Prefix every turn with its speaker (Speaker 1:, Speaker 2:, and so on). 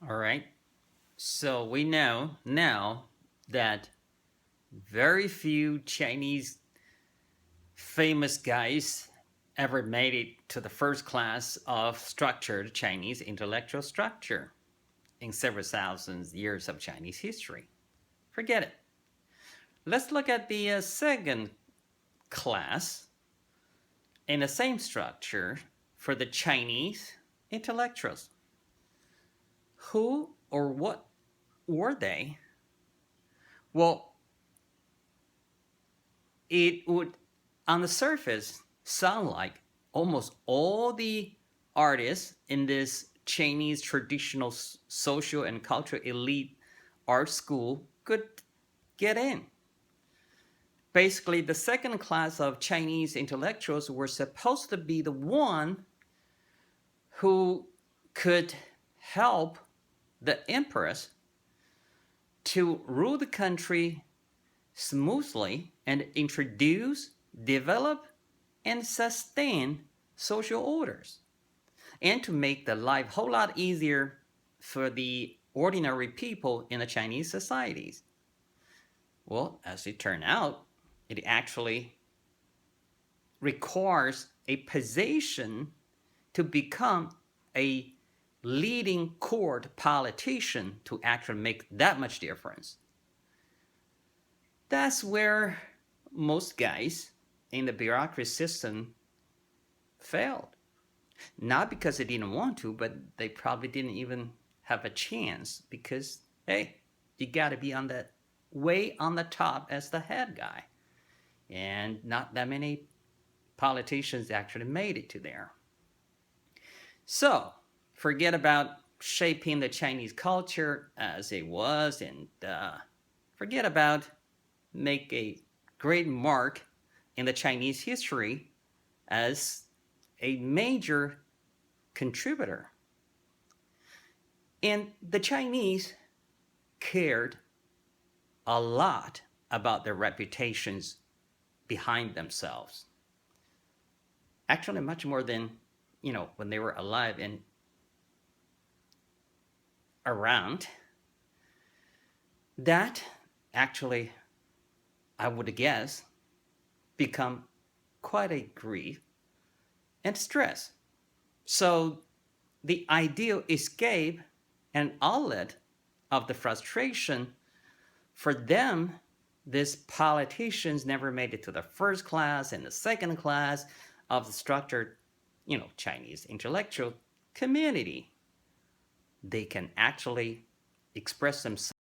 Speaker 1: All right. So we know now that very few Chinese famous guys ever made it to the first class of structured Chinese intellectual structure in several thousand years of Chinese history. Forget it. Let's look at the second class in the same structure for the Chinese intellectuals. Who or what were they? Well, it would, on the surface, sound like almost all the artists in this Chinese traditional social and cultural elite art school could get in. Basically, the second class of Chinese intellectuals were supposed to be the one who could help the empress to rule the country smoothly and introduce, develop, and sustain social orders, and to make the life a whole lot easier for the ordinary people in the Chinese societies. Well, as it turned out, it actually requires a position to become a leading court politician to actually make that much difference. That's where most guys in the bureaucracy system failed. Not because they didn't want to, but they probably didn't even have a chance because, hey, you got to be on that way on the top as the head guy. And not that many politicians actually made it to there. So, forget about shaping the Chinese culture as it was, and forget about make a great mark in the Chinese history as a major contributor. And the Chinese cared a lot about their reputations behind themselves. Actually, much more than, when they were alive and around. That actually, I would guess, become quite a grief and stress. So the ideal escape and outlet of the frustration for them, these politicians never made it to the first class and the second class of the structured, Chinese intellectual community. They can actually express themselves